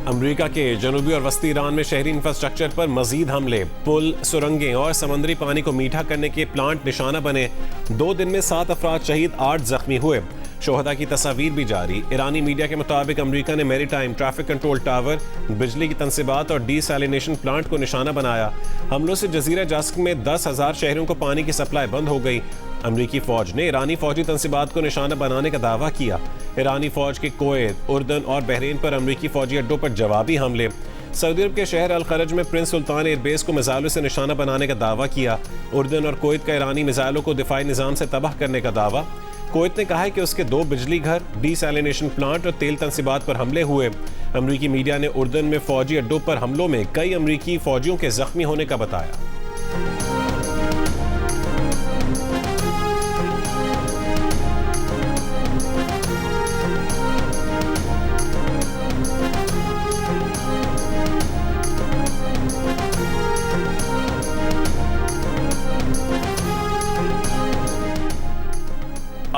अमरीका के जनूबी और वस्ती ईरान में शहरी इंफ्रास्ट्रक्चर पर मजीद हमले, पुल, सुरंगें और समंदरी पानी को मीठा करने के प्लांट निशाना बने। 2 दिन में 7 अफराद शहीद, 8 जख्मी हुए। शोहदा की तस्वीर भी जारी। ईरानी मीडिया के मुताबिक अमरीका ने मैरीटाइम ट्रैफिक कंट्रोल टावर, बिजली की तनसीबात और डीसैलिनेशन प्लांट को निशाना बनाया। हमलों से जजीरा जास्क में 10,000 शहरों को पानी की सप्लाई बंद हो गई। अमरीकी फौज ने ईरानी फौजी तनसीबात को निशाना बनाने का दावा किया। ईरानी फौज के कुवैत, उर्दन और बहरीन पर अमरीकी फौजी अड्डों पर जवाबी हमले। सऊदी अरब के शहर अल खरज में प्रिंस सुल्तान एयरबेस को मिसाइलों से निशाना बनाने का दावा किया। उर्दन और कुवैत का ईरानी मिसाइलों को दिफाई निज़ाम से तबाह करने का दावा। कुवैत ने कहा है कि उसके 2 बिजली घर, डीसैलिनेशन प्लांट और तेल तनसीबात पर हमले हुए। अमरीकी मीडिया ने उर्दन में फौजी अड्डों पर हमलों में कई अमरीकी फौजियों के जख्मी होने का बताया।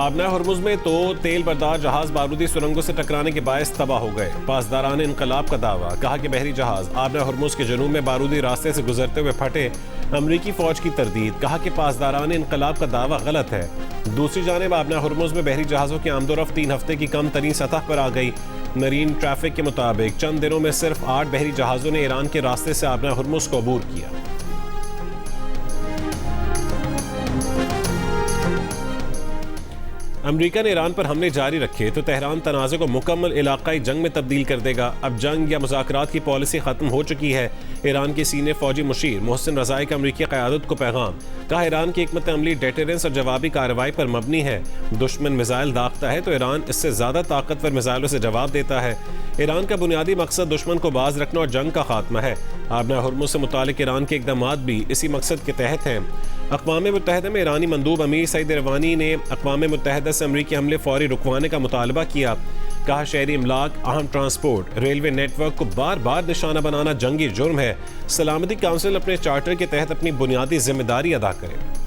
आबना हुर्मुज में तो तेल बरदार जहाज बारूदी सुरंगों से टकराने के बायस तबाह हो गए। पासदारान इनकलाब का दावा, कहा कि बहरी जहाज आबना हुर्मुज के जनूब में बारूदी रास्ते से गुजरते हुए फटे। अमरीकी फौज की तरदीद, कहा कि पासदारान इनकलाब का दावा गलत है। दूसरी जानिब आबना हुर्मुज में बहरी जहाजों की आमदोरफ्त 3 हफ्ते की कम तरीन सतह पर आ गई। मरीन ट्रैफिक के मुताबिक चंद दिनों में सिर्फ 8 बहरी जहाजों ने ईरान के रास्ते से आबना हुर्मुज को अबूर किया। अमरीका ने ईरान पर हमले जारी रखे तो तेहरान तनाज़े को मुकम्मल इलाकाई जंग में तब्दील कर देगा। अब जंग या मुज़ाकरात की पॉलिसी ख़त्म हो चुकी है। ईरान के सीनियर फौजी मुशीर मोहसिन रज़ाई का अमरीकी क़यादत को पैगाम, कहा ईरान की हिकमत अमली डेटरेंस और जवाबी कार्रवाई पर मबनी है। दुश्मन मिसाइल दागता है तो ईरान इससे ज़्यादा ताकतवर मिसाइलों से जवाब देता है। ईरान का बुनियादी मकसद दुश्मन को बाज रखना और जंग का खात्मा है। आबना हुर्मुज से मुतालिक ईरान के इक़दामात भी इसी मकसद के तहत हैं। अक़वाम मुत्तहिदा में ईरानी मंदूब अमीर सईद रवानी ने अक़वाम मुत्तहिदा से अमरीकी हमले फौरी रुकवाने का मुतालबा किया। कहा शहरी इमलाक, अहम ट्रांसपोर्ट, रेलवे नेटवर्क को बार बार निशाना बनाना जंगी जुर्म है। सलामती काउंसिल अपने चार्टर के तहत अपनी बुनियादी जिम्मेदारी अदा करे।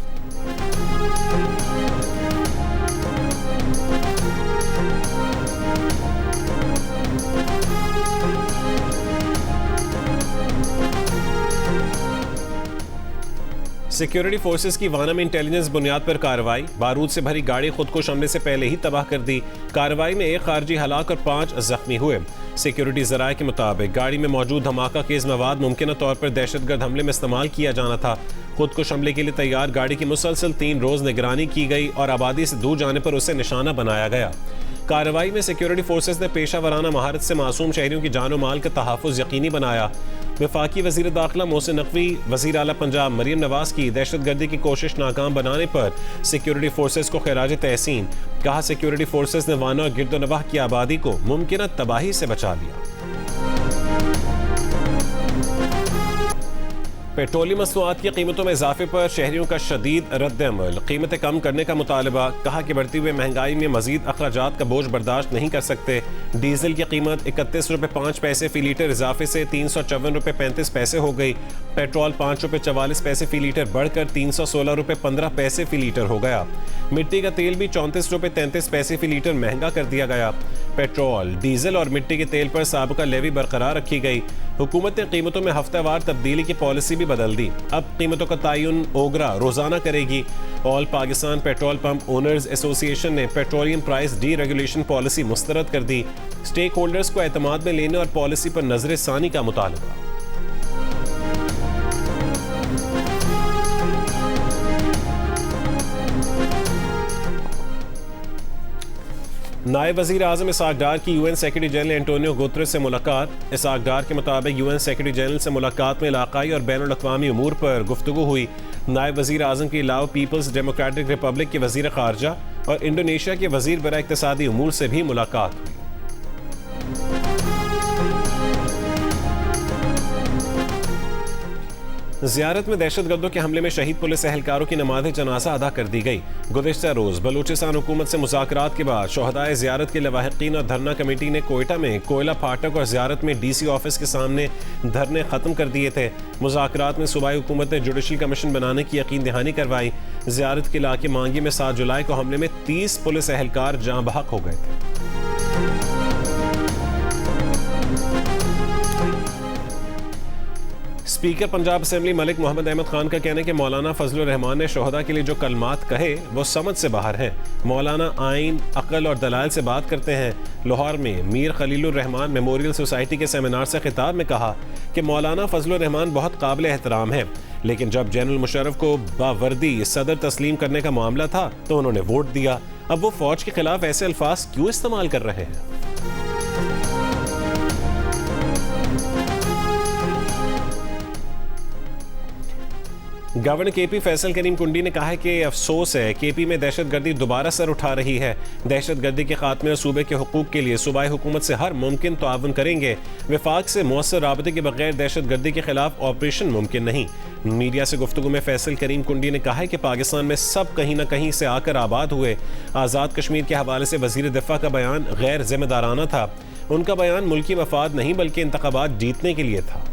सिक्योरिटी फोर्सेस की वाना में इंटेलिजेंस बुनियाद पर कार्रवाई, बारूद से भरी गाड़ी खुदकुश हमले से पहले ही तबाह कर दी। कार्रवाई में 1 खारजी हलाक और 5 जख्मी हुए। सिक्योरिटी ज़राए के मुताबिक गाड़ी में मौजूद धमाका केस मवाद मुमकिन तौर पर दहशतगर्द हमले में इस्तेमाल किया जाना था। खुदकुश हमले के लिए तैयार गाड़ी की मुसलसल 3 रोज़ निगरानी की गई और आबादी से दूर जाने पर उसे निशाना बनाया गया। कार्रवाई में सिक्योरिटी फोर्सेस ने पेशा वराना महारत से मासूम शहरियों की जान और माल का तहफ़्फ़ुज़ यकीनी बनाया। वफाकी वज़ीर दाखिला मोहसिन नकवी, वज़ीर आला पंजाब मरीम नवाज की दहशतगर्दी की कोशिश नाकाम बनाने पर सिक्योरिटी फोर्सेस को खिराज तहसीन। कहा सिक्योरिटी फोर्सेस ने वाना और गिरदोनवाह की आबादी को मुमकिन तबाही से बचा लिया। पेट्रोलियम मसनूआत की कीमतों में इजाफे पर शहरियों का शदीद रद्द-ए-अमल, कीमतें कम करने का मुतालबा। कहा कि बढ़ती हुई महंगाई में मजीद अखराजात का बोझ बर्दाश्त नहीं कर सकते। डीजल की कीमत 31 रुपये 5 पैसे फी लीटर इजाफे से 354 रुपये 35 पैसे हो गई। पेट्रोल 5 रुपये 44 पैसे फी लीटर बढ़कर 316 रुपये 15 पैसे फी लीटर हो गया। मिट्टी का तेल भी 34 रुपये 33 पैसे फी लीटर महंगा कर दिया गया। पेट्रोल, डीजल और मिट्टी के तेल पर साबिका लेवी बरकरार रखी गई। हुकूमत ने कीमतों में हफ्तावार तब्दीली की पॉलिसी भी बदल दी। अब कीमतों का तयन ओगरा रोजाना करेगी। All Pakistan petrol pump owners association ने petroleum price deregulation policy मुस्तरद कर दी। स्टेक होल्डर्स को एतमाद में लेने और पॉलिसी पर नजर सानी का मुतालबा। नायब वज़ीर आज़म इसहाक डार की UN secretary general Antonio Guterres से मुलाकात। इसहाक डार के मुताबिक UN सेक्रेटरी जनरल से मुलाकात में इलाकाई और बैनुल-अक़वामी उमूर पर गुफ्तगू हुई। नायब वज़ीर आज़म के अलावा पीपल्स डेमोक्रेटिक रिपब्लिक के वज़ीर ख़ारजा और इंडोनेशिया के वज़ीर बराए इक़्तिसादी उमूर से भी मुलाकात हुई। ज़ियारत में दहशतगर्दों के हमले में शहीद पुलिस एहलकारों की नमाज़ जनाजा अदा कर दी गई। गुज़िश्ता रोज़ बलूचिस्तान हुकूमत से मुज़ाकरात के बाद शोहदाए ज़ियारत के लवाहिकीन और धरना कमेटी ने कोयटा में कोयला फाटक और ज़ियारत में DC ऑफिस के सामने धरने ख़त्म कर दिए थे। मुज़ाकरात में सूबाई हुकूमत ने जुडिशल कमीशन बनाने की यकीन दहानी करवाई। ज़ियारत के इलाके मांगी में 7 जुलाई को हमले में 30 पुलिस एहलकार जाँ बहक हो गए थे। स्पीकर पंजाब असेंबली मलिक मोहम्मद अहमद खान का कहना है कि मौलाना फजलुर रहमान ने शोहदा के लिए जो कलमात कहे वो समझ से बाहर हैं। मौलाना आइन, अक्ल और दलाल से बात करते हैं। लाहौर में मीर खलीलुर रहमान मेमोरियल सोसाइटी के सेमिनार से खिताब में कहा कि मौलाना फजलुर रहमान बहुत काबिल एहतराम है, लेकिन जब जनरल मुशर्रफ को बावर्दी सदर तस्लीम करने का मामला था तो उन्होंने वोट दिया। अब वो फौज के खिलाफ ऐसे अल्फाज क्यों इस्तेमाल कर रहे हैं? गवर्नर केपी फैसल करीम कुंडी ने कहा है कि अफसोस है केपी में दहशतगर्दी दोबारा सर उठा रही है। दहशतगर्दी के खात्मे और सूबे के हुकूक के लिए सूबाई हुकूमत से हर मुमकिन ताउन करेंगे। वफाक से मौसर राबते के बगैर दहशतगर्दी के खिलाफ ऑपरेशन मुमकिन नहीं। मीडिया से गुफ्तगू में फैसल करीम कुंडी ने कहा है कि पाकिस्तान में सब कहीं ना कहीं से आकर आबाद हुए। आज़ाद कश्मीर के हवाले से वजीर दिफा का बयान गैर जिम्मेदाराना था। उनका बयान मुल्की मफाद नहीं बल्कि इंतखाबात जीतने के लिए था।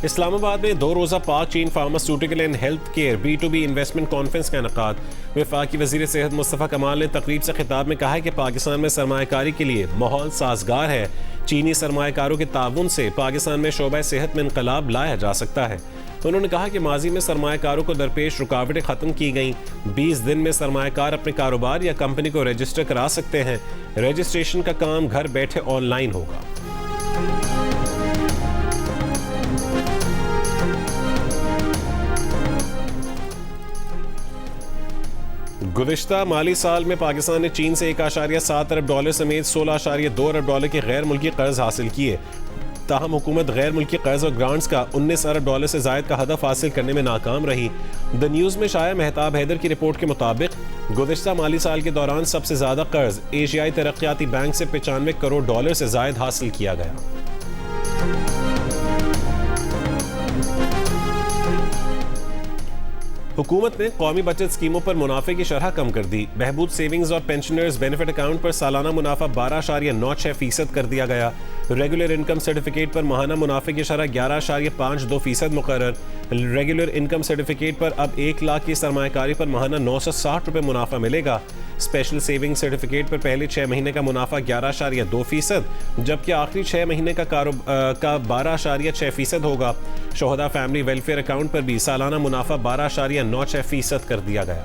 इस्लामाबाद में 2 रोज़ा पाक चीन pharmaceutical and health care B2B investment conference का इनेकाद। वफाकी वज़ीर सेहत मुस्तफ़ा कमाल ने तकरीब से खिताब में कहा है कि पाकिस्तान में सरमायाकारी के लिए माहौल साजगार है। चीनी सरमायाकारों के ताउन से पाकिस्तान में शोबा सेहत में इनकलाब लाया जा सकता है। उन्होंने कहा कि माजी में सरमायाकारों को दरपेश रुकावटें ख़त्म की गई। 20 दिन में सरमायाकार अपने कारोबार या कंपनी को रजिस्टर करा सकते हैं। रजिस्ट्रेशन का काम घर बैठे ऑनलाइन होगा। गुज़िश्ता माली साल में पाकिस्तान ने चीन से $1.7 अरब समेत $16.2 अरब के गैर मुल्की कर्ज हासिल किए। ताहम हुकूमत गैर मुल्की कर्ज और ग्रांट्स का $19 अरब से जायद का हदफ हासिल करने में नाकाम रही। द न्यूज़ में शाया मेहताब हैदर की रिपोर्ट के मुताबिक गुज़िश्ता माली साल के दौरान सबसे ज़्यादा कर्ज एशियाई तरक्याती बैंक से $95 करोड़ से जायद हासिल किया गया। हुकूमत ने कौमी बचत स्कीमों पर मुनाफे की शरह कम कर दी। बहबूद सेविंग्स और पेंशनर्स बेनिफिट अकाउंट पर सालाना मुनाफा 12.96% कर दिया गया। रेगुलर इनकम सर्टिफिकेट पर माहाना मुनाफे की शरह 11.52% मुकर्रर। रेगुलर इनकम सर्टिफिकेट पर अब 1 लाख की सरमायाकारी पर माहाना ₹960 मुनाफा मिलेगा। स्पेशल सेविंग सर्टिफिकेट पर पहले 6 महीने का मुनाफा 11.2%, जबकि आखिरी 6 महीने का 12.6% होगा। शोहदा फैमिली वेलफेयर अकाउंट पर भी सालाना मुनाफा 12.96% कर दिया गया।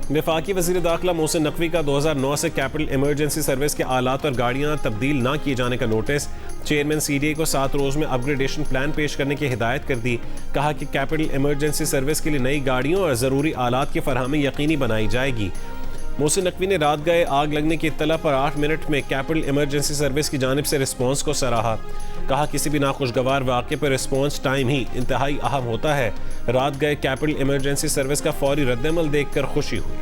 वफाकी वज़ीर दाखिला मोहसिन नकवी का 2009 से कैपिटल इमरजेंसी सर्विस के आलात और गाड़ियां तब्दील न किए जाने का नोटिस। चेयरमैन CDA को 7 रोज़ में अपग्रेडेशन प्लान पेश करने की हिदायत कर दी। कहा कि कैपिटल इमरजेंसी सर्विस के लिए नई गाड़ियों और ज़रूरी आलात की फरहमी यकीनी बनाई जाएगी। मोहसिन नकवी ने रात गए आग लगने की इत्तला पर 8 मिनट में कैपिटल इमरजेंसी सर्विस की जानिब से रिस्पॉन्स को सराहा। कहा किसी भी नाखुशगवार वाक़े पर रिस्पॉन्स टाइम ही इंतहाई अहम होता है। रात गए कैपिटल इमरजेंसी सर्विस का फौरी रद्दअमल देखकर खुशी हुई।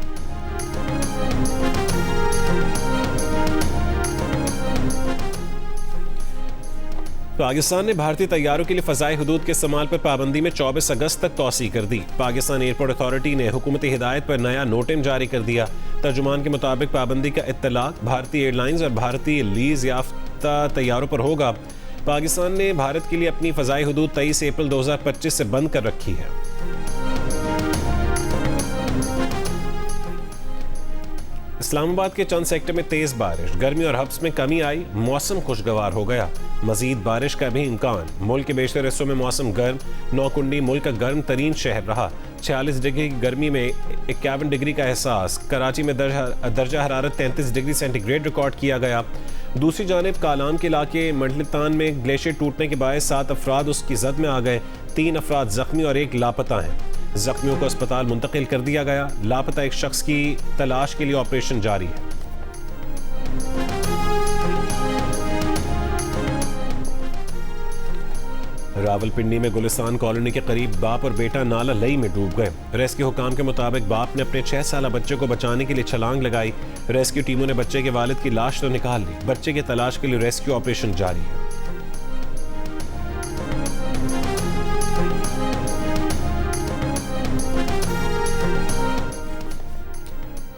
पाकिस्तान ने भारतीय तैयारों के लिए फ़ज़ाई हुदूद के इस्तेमाल पर पाबंदी में 24 अगस्त तक तौसी कर दी। पाकिस्तान एयरपोर्ट अथॉरिटी ने हुकूमती हिदायत पर नया नोटिम जारी कर दिया। तर्जुमान के मुताबिक पाबंदी का इत्तलाक भारतीय एयरलाइंस और भारतीय लीज याफ्ता तैयारों पर होगा। पाकिस्तान ने भारत के लिए अपनी फ़ज़ाई हुदूद 23 अप्रैल 2025 से बंद कर रखी है। इस्लामाबाद के चंद सेक्टर में तेज बारिश, गर्मी और हब्स में कमी आई, मौसम खुशगवार हो गया। मजीद बारिश का भी इम्कान। मुल्क के बेशतर हिस्सों में मौसम गर्म। नौकुंडी मुल्क का गर्म तरीन शहर रहा। 46 डिग्री की गर्मी में 51 डिग्री का एहसास। कराची में दर्जा हरारत 33 डिग्री सेंटीग्रेड रिकॉर्ड किया गया। दूसरी जानिब कालाम के इलाके मंडलितान में ग्लेशियर टूटने के बायस 7 अफराद उसकी जद में आ गए। 3 अफराद जख्मी और 1 लापता हैं। जख्मियों को अस्पताल मुंतकिल कर दिया गया। लापता एक शख्स की तलाश के लिए ऑपरेशन जारी है। रावलपिंडी में गुलिस्तान कॉलोनी के करीब बाप और बेटा नाला लई में डूब गए। रेस्क्यू हुकाम के मुताबिक बाप ने अपने 6 साला बच्चे को बचाने के लिए छलांग लगाई। रेस्क्यू टीमों ने बच्चे के वालिद की लाश तो निकाल ली। बच्चे की तलाश के लिए रेस्क्यू ऑपरेशन जारी है।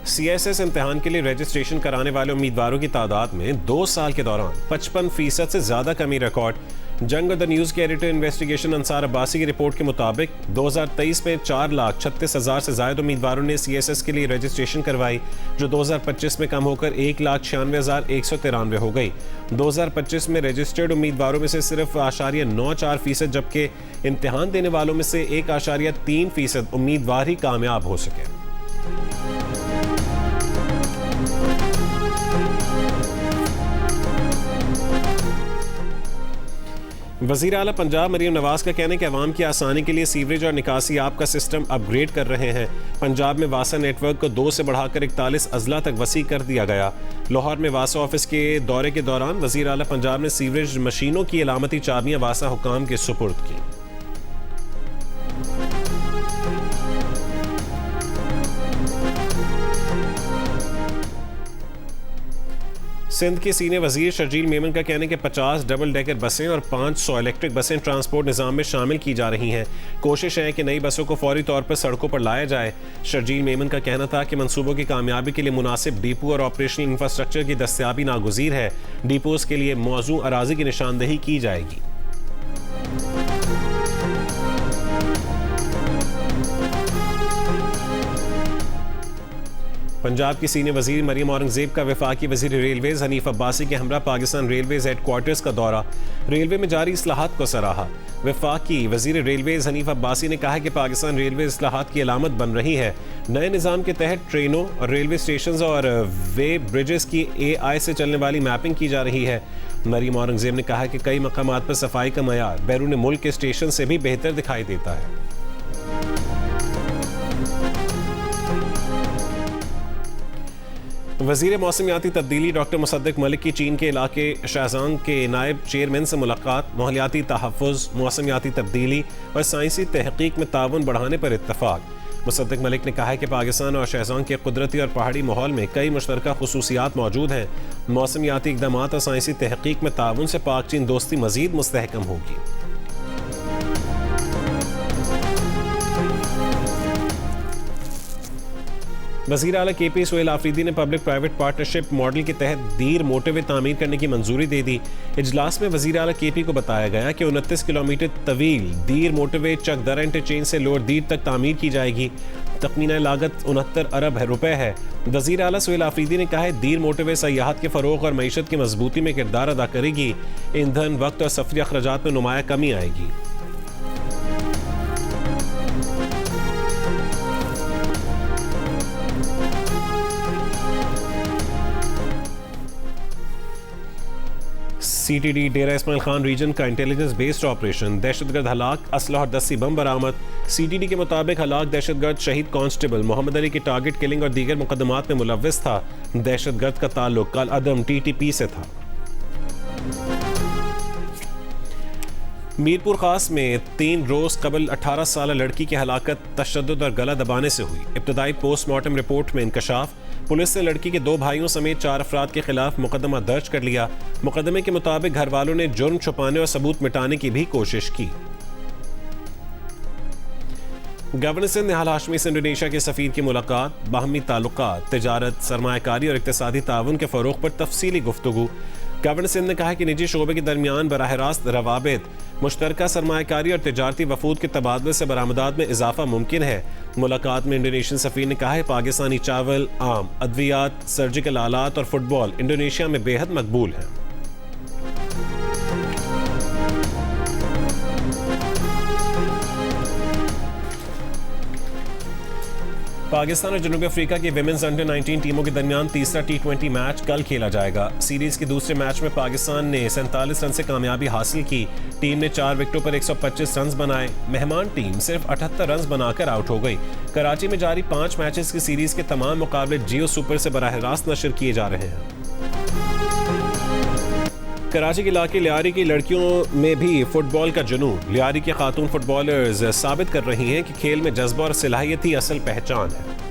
CSS इम्तिहान के लिए रजिस्ट्रेशन कराने वाले उम्मीदवारों की तादाद में 2 साल के दौरान 55% से ज्यादा कमी रिकॉर्ड। जंग और द न्यूज़ के एडिटर इन्वेस्टिगेशन अंसार अब्बासी की रिपोर्ट के मुताबिक 2023 में 4,36,000 से ज़ायद उम्मीदवारों ने CSS के लिए रजिस्ट्रेशन करवाई, जो 2025 में कम होकर 1,96,193 हो गई। 2025 में रजिस्टर्ड उम्मीदवारों में से सिर्फ 0.94%, जबकि इम्तिहान देने वालों में से 1.3% उम्मीदवार ही कामयाब हो सके। वज़ीर आला पंजाब मरीम नवाज का कहना है कि अवाम की आसानी के लिए सीवरेज और निकासी आप का सिस्टम अपग्रेड कर रहे हैं। पंजाब में वासा नेटवर्क को 2 से बढ़ाकर 41 अजला तक वसी कर दिया गया। लाहौर में वासा ऑफिस के दौरे के दौरान वज़ीर आला पंजाब ने सीवरेज मशीनों की अलामती चाबियां वासा हुकाम के सुपुर्द की। सिंध के सीनियर वजीर शर्जील मेमन का कहना है कि 50 डबल डेकर बसें और 500 इलेक्ट्रिक बसें ट्रांसपोर्ट निज़ाम में शामिल की जा रही हैं। कोशिश है कि नई बसों को फौरी तौर पर सड़कों पर लाया जाए। शर्जील मेमन का कहना था कि मंसूबों की कामयाबी के लिए मुनासिब डिपो और ऑपरेशनल इंफ्रास्ट्रक्चर की दस्तियाबी नागुज़ीर है। डिपोज के लिए मौजूद अराजी की निशानदही की जाएगी। पंजाब की सीनियर वजीर मरीम औरंगजेब का वफाकी वजीर रेलवेज हनीफ अब्बासी के हमरा पाकिस्तान रेलवेज हेडक्वार्टर्स का दौरा, रेलवे में जारी इस्लाहात को सराहा। वफाकी वजीर रेलवेज हनीफ अब्बासी ने कहा है कि पाकिस्तान रेलवे इस्लाहात की अलामत बन रही है। नए निज़ाम के तहत ट्रेनों और रेलवे स्टेशन और वे ब्रिजेस की AI से चलने वाली मैपिंग की जा रही है। मरीम औरंगजेब ने कहा कि कई मकामात पर सफाई का मयार बैरून मुल्क के स्टेशन से भी बेहतर दिखाई देता है। वज़ीर मौसमियाती तब्दीली डॉक्टर मुसद्दिक मलिक की चीन के इलाके शाहजांग के नायब चेयरमैन से मुलाकात, माहौलियाती तहफ़्फ़ुज़, मौसमियाती तब्दीली और साइंसी तहक़ीक़ में ताउन बढ़ाने पर इत्तफ़ाक़। मुसद्दिक मलिक ने कहा है कि पाकिस्तान और शाहजांग के कुदरती और पहाड़ी माहौल में कई मुश्तरका खुसूसियात मौजूद हैं। मौसमियाती इक़दामात और साइंसी तहक़ीक़ में ताउन से पाक चीन दोस्ती मज़ीद मुस्तहकम होगी। वज़ीर आला KP सोहेल आफरीदी ने पब्लिक प्राइवेट पार्टनरशिप मॉडल के तहत दीर मोटरवे तामीर करने की मंजूरी दे दी। इजलास में वज़ीर आला KP को बताया गया कि 29 किलोमीटर तवील दीर मोटरवे चकदरा इंटरचेंज से लोअर दीर तक तामीर की जाएगी। तखमीना लागत 69 अरब रुपए है। वज़ीर आला सोहेल आफरीदी ने कहा है दीर मोटरवे सयाहत के फ़रोग़ और मईशत की मजबूती में किरदार अदा करेगी। ईंधन, वक्त और सफरी अखराजात में नुमाया कमी आएगी। CTD डेरा इस्माइल खान रीजन का इंटेलिजेंस बेस्ड ऑपरेशन, दहशतगर्द हलाक, असलह और 10 बम बरामद। CTD के मुताबिक हलाक दहशतगर्द शहीद कांस्टेबल मोहम्मद अली की टारगेट किलिंग और दीगर मुकदमात में मुलव्वस था। दहशतगर्द का ताल्लुक कल अदम TTP से था। मीरपुर खास में 3 रोज़ कबल 18 साल लड़की की हलाकत तशद्दुद और गला दबाने से हुई। इब्तदाई पोस्टमार्टम रिपोर्ट में इंकशाफ, पुलिस ने लड़की के 2 भाइयों समेत 4 अफराद के खिलाफ मुकदमा दर्ज कर लिया। मुकदमे के मुताबिक घर वालों ने जुर्म छुपाने और सबूत मिटाने की भी कोशिश की। गवर्नर सिंध निहाल हाशमी से इंडोनेशिया के सफीर की मुलाकात, बाहमी ताल्लुकात, तिजारत, सरमायाकारी और इक्तिसादी ताउन के फ़रोग़ पर तफसीली गुफ्तगू। गवर्नर सिंध ने कहा कि निजी शोबे के दरमियान बराह रास्त रवाबित, मुश्तरका सरमायाकारी और तिजारती वफूद के तबादले से बरामदात में इजाफा मुमकिन है। मुलाकात में इंडोनेशियन सफीर ने कहा है पाकिस्तानी चावल, आम, अद्वियात, सर्जिकल आलात और फुटबॉल इंडोनेशिया में बेहद मकबूल हैं। पाकिस्तान और जनूबी अफ्रीका की विमेंस अंडर 19 टीमों के दरमियान तीसरा T20 मैच कल खेला जाएगा। सीरीज के दूसरे मैच में पाकिस्तान ने 47 रन से कामयाबी हासिल की। टीम ने 4 विकेटों पर 125 रन बनाए। मेहमान टीम सिर्फ 78 रन बनाकर आउट हो गई। कराची में जारी 5 मैचेस की सीरीज के तमाम मुकाबले जियो सुपर से बराह रास्त नशर किए जा रहे हैं। कराची के इलाके लियारी की लड़कियों में भी फुटबॉल का जुनून। लियारी के खातून फुटबॉलर्स साबित कर रही हैं कि खेल में जज्बा और सलाहियत ही असल पहचान है।